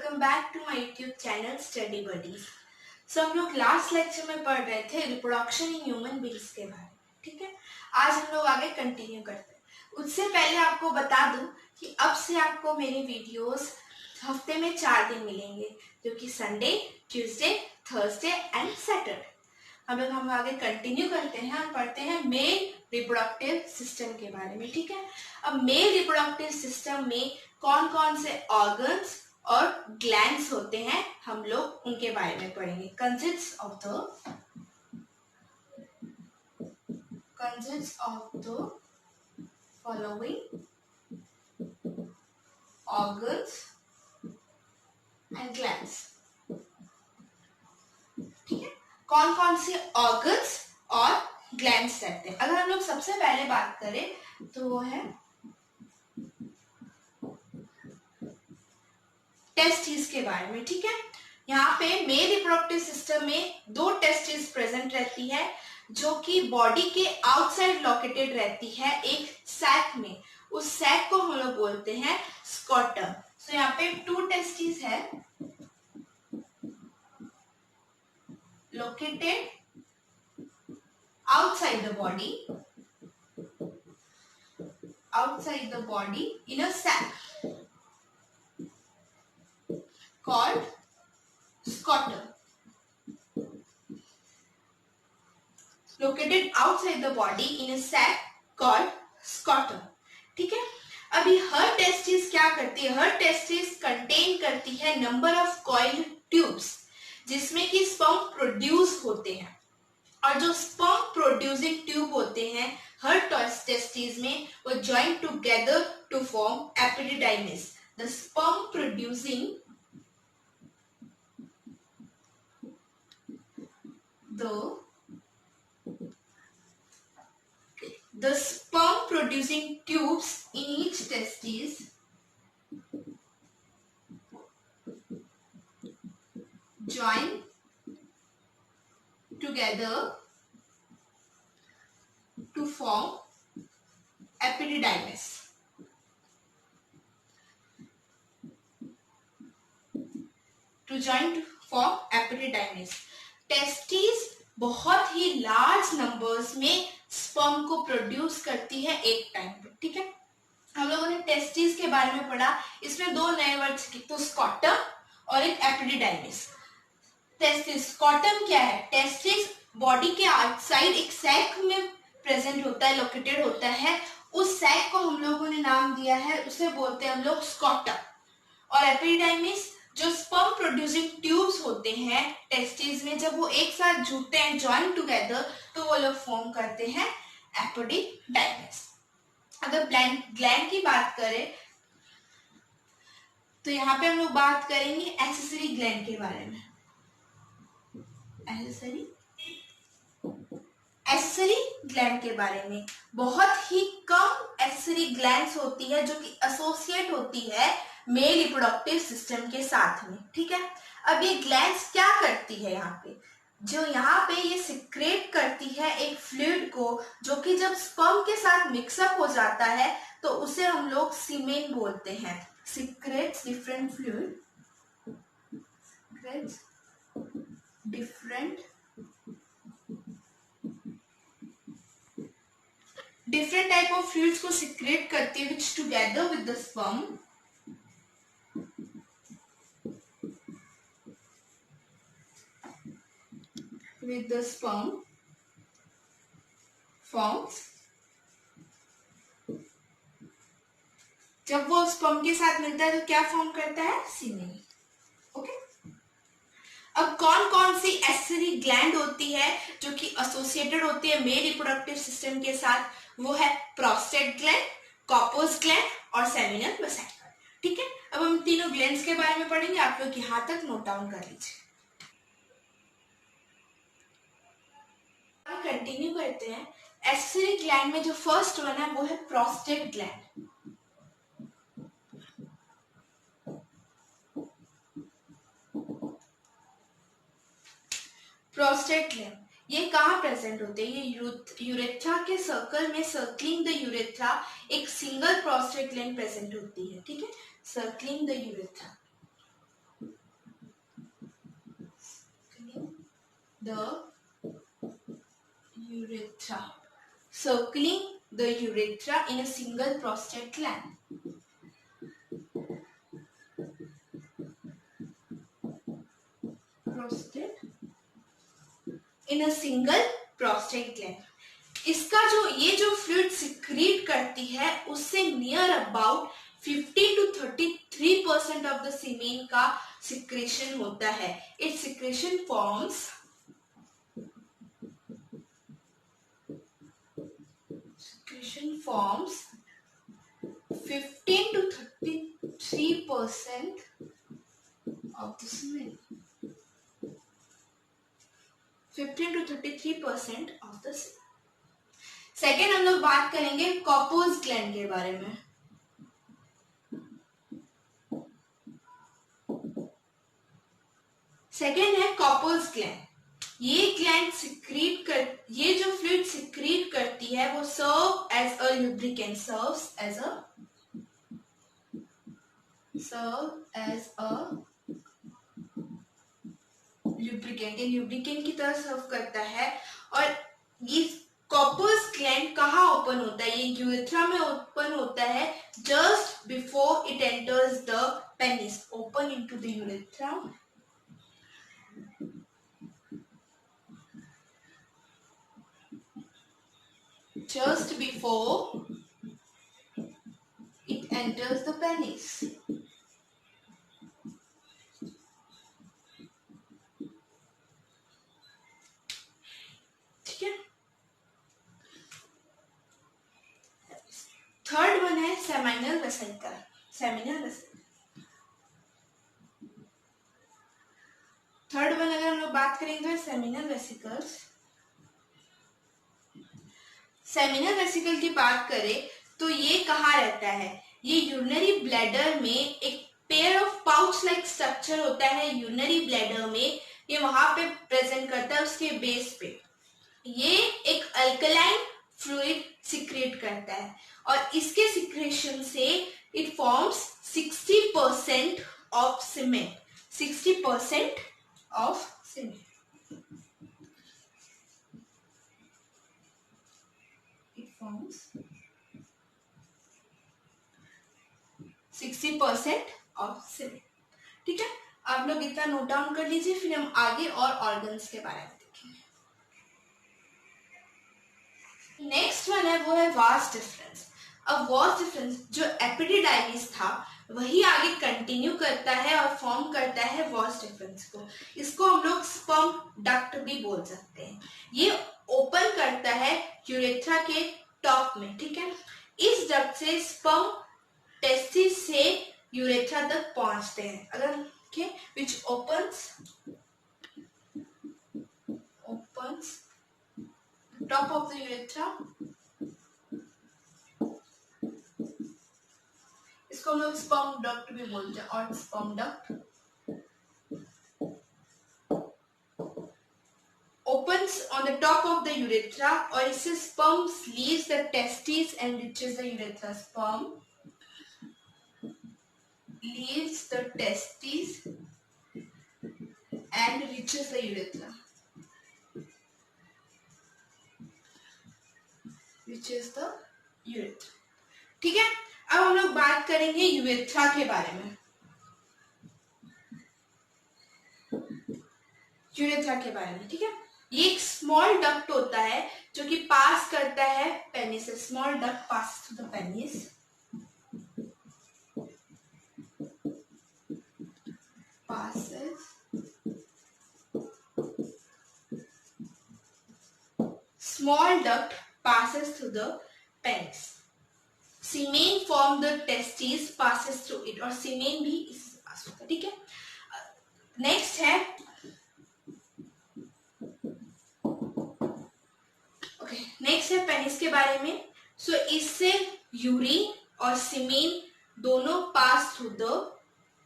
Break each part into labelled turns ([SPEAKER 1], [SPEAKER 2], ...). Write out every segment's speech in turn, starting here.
[SPEAKER 1] Welcome back to my YouTube channel study buddies. हम लोग last lecture में पढ़ रहे थे रिप्रोडक्शन इन ह्यूमन बींग्स के बारे में। ठीक है, आज हम लोग आगे कंटिन्यू करते हैं। उससे पहले आपको बता दूं कि अब से आपको मेरे वीडियोस हफ्ते में 4 दिन मिलेंगे, जो कि Sunday, Tuesday, Thursday and Saturday. हम आगे कंटिन्यू करते हैं और पढ़ते हैं मेल रिप्रोडक्टिव सिस्टम के बारे में। ठीक है, अब मेल रिप्रोडक्टिव सिस्टम में कौन कौन से ऑर्गन्स और ग्लैंड्स होते हैं, हम लोग उनके बारे में पढ़ेंगे। Consist of the following organs and glands. ठीक है, कौन कौन से ऑर्गन्स और ग्लैंड्स रहते हैं। अगर हम लोग सबसे पहले बात करें तो वो है टेस्टिस के बारे में। ठीक है, यहाँ पे मेल रिप्रोडक्टिव सिस्टम में 2 टेस्टिस प्रेजेंट रहती है, जो कि बॉडी के आउटसाइड लोकेटेड रहती है एक सैक में। उस सैक को हम लोग बोलते हैं स्कॉटम। सो यहाँ पे 2 टेस्टिस है located outside the body in a sac called scrotum. Located outside the body in a sac called scrotum. ठीक है, अभी हर टेस्टिस क्या करती है? हर टेस्टिस कंटेन करती है नंबर ऑफ कॉइल्ड ट्यूब्स, जिसमें कि स्पर्म प्रोड्यूस होते हैं। और जो स्पर्म प्रोड्यूसिंग ट्यूब होते हैं हर टेस्टिस में, वो join together to form epididymis. The sperm producing tubes in each testis join together to form epididymis. Testis बहुत ही लार्ज नंबर्स में स्पर्म को प्रोड्यूस करती है एक टाइम पे। ठीक है, हम लोगों ने टेस्टिस के बारे में पढ़ा, इसमें 2 नए वर्ड्स, तो स्कॉटम और एक एपिडिडाइमिस। टेस्टिस, स्कॉटम क्या है? टेस्टिस बॉडी के आउटसाइड एक सैक में प्रेजेंट होता है, लोकेटेड होता है। उस सैक को हम लोगों ने नाम दिया है, उसे बोलते हैं हम लोग स्कॉटम। और एपिडिडाइमिस जो स्पर्म प्रोड्यूसिंग ट्यूब्स होते हैं टेस्टिस में, जब वो एक साथ जुड़ते हैं, जॉइन टुगेदर, तो वो लोग फॉर्म करते हैं एपिडिडाइमिस। अगर ग्लैंड की बात करें तो यहाँ पे हम लोग बात करेंगे एक्सेसरी ग्लैंड के बारे में। एक्सेसरी ग्लैंड के बारे में बहुत ही कम एक्सेसरी ग्लैंड्स होती है, जो कि एसोसिएट होती है मेल रिप्रोडक्टिव सिस्टम के साथ में। ठीक है, अब ये ग्लैंड्स क्या करती है? यहाँ पे ये सिक्रेट करती है एक फ्लूइड को, जो कि जब स्पर्म के साथ मिक्सअप हो जाता है तो उसे हम लोग सीमेन बोलते हैं। Secretes different fluid, different type of fluids को सिक्रेट करती है, which together with the sperm forms, जब वो स्पर्म के साथ मिलता है तो क्या फॉर्म करता है? सीमेन। ओके, अब कौन कौन सी एक्सेसरी ग्लैंड होती है जो कि एसोसिएटेड होती है मेल रिप्रोडक्टिव सिस्टम के साथ? वो है प्रोस्टेट ग्लैंड, कॉपर्स ग्लैंड और सेमिनल वेसिकल। ठीक है, अब हम तीनों ग्लैंड्स के बारे में पढ़ेंगे, आप लोग यहाँ तक नोट डाउन कर लीजिए। कंटिन्यू करते हैं। एक्सेसरी ग्लैंड में जो फर्स्ट वन है वो है प्रोस्टेट ग्लैंड। प्रोस्टेट ग्लैंड ये कहाँ प्रेजेंट होते हैं? ये यूरेथ्रा के सर्कल में, सर्कलिंग द यूरेथ्रा एक सिंगल प्रोस्टेट ग्लैंड प्रेजेंट होती है। ठीक है, circling the urethra. the urethra, circling the urethra in a single prostate gland. Prostate in a single prostate gland. इसका ये जो फ्लूइड सिक्रीट करती है उससे near about 50 to 33% of the semen का सिक्रेशन होता है. It secretion forms 15 to 33% of the semen. 15 to 33% of the semen. Second हम लोग बात करेंगे कॉपर्स ग्लैंड के बारे में. सेकेंड है कॉपर्स ग्लैंड. ये ग्लैंड सिक्रीट कर, ये जो फ्लूइड सिक्रीट करती है वो serve as a lubricant, serves as a lubricant, ये लुब्रिकेंट की तरह सर्व करता है. और ये कॉपर्स ग्लैंड कहाँ ओपन होता है? ये यूरेथ्रा में ओपन होता है just before it enters the penis. Open into the urethra just before it enters the penis. ठीक है. थर्ड वन है सेमिनल वेसिकल. थर्ड वन अगर हम लोग बात करेंगे तो सेमिनल वेसिकल्स. सेमिनल वेसिकल की बात करें तो ये कहाँ रहता है? ये यूरिनरी ब्लैडर में एक pair of pouch like structure होता है यूरिनरी ब्लैडर में. ये वहां पे प्रेजेंट करता है उसके बेस पे. ये एक अल्कलाइन फ्लूइड सिक्रेट करता है और इसके सिक्रेशन से it forms 60% of semen. 60% of semen. It forms 60% of semen. ठीक है. आप लोग इतना नोट डाउन कर लीजिए, फिर हम आगे और ऑर्गन्स के बारे में देखेंगे. नेक्स्ट वन है वो है वास डिफरेंस. अब वास डिफरेंस जो एपिडिडाइमिस था वही आगे कंटिन्यू करता है और फॉर्म करता है वास डिफरेंस को. इसको हम लोग स्पर्म डक्ट भी बोल सकते हैं. ये ओपन करता है यूरेथ्रा के टॉप में. ठीक है. इस डक्ट से स्पर्म टेस्टिस से यूरेथ्रा तक पहुंचते हैं. अगर विच opens top of the urethra. इसको हम लोग स्पर्म डक्ट भी बोलते हैं और sperm duct opens on the top of the urethra और इससे sperm leaves the testes and reaches the urethra. Sperm leaves the testes and reaches the urethra. Which is the urethra. ठीक है. अब हम लोग बात करेंगे यूरेथ्रा के बारे में. यूरेथ्रा के बारे में. ठीक है. ये एक स्मॉल डक्ट होता है जो कि पास करता है penis. Small duct pass through the penis. Small duct passes through the penis. Semen from the testis passes through it और सीमेन भी इससे पास होता है. ठीक है. नेक्स्ट है नेक्स्ट है पेनिस के बारे में. सो इससे यूरिन और सीमेन दोनों pass through the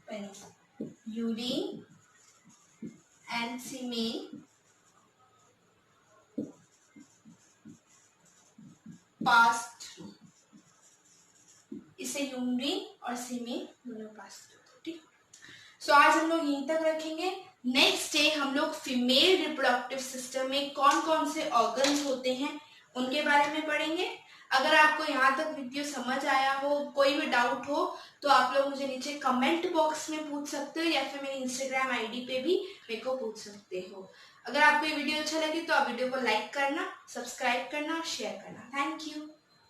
[SPEAKER 1] penis. Urine and semen pass through. इससे यूरिन और सीमेन दोनों पास थ्रू. ठीक. सो आज हम लोग यहीं तक रखेंगे. नेक्स्ट डे हम लोग फीमेल रिप्रोडक्टिव सिस्टम में कौन कौन से ऑर्गन्स होते हैं उनके बारे में पढ़ेंगे। अगर आपको यहाँ तक वीडियो समझ आया हो, कोई भी डाउट हो, तो आप लोग मुझे नीचे कमेंट बॉक्स में पूछ सकते हो या फिर मेरी इंस्टाग्राम आईडी पे भी मेरे को पूछ सकते हो। अगर आपको ये वीडियो अच्छा लगे तो आप वीडियो को लाइक करना, सब्सक्राइब करना, शेयर करना। Thank you.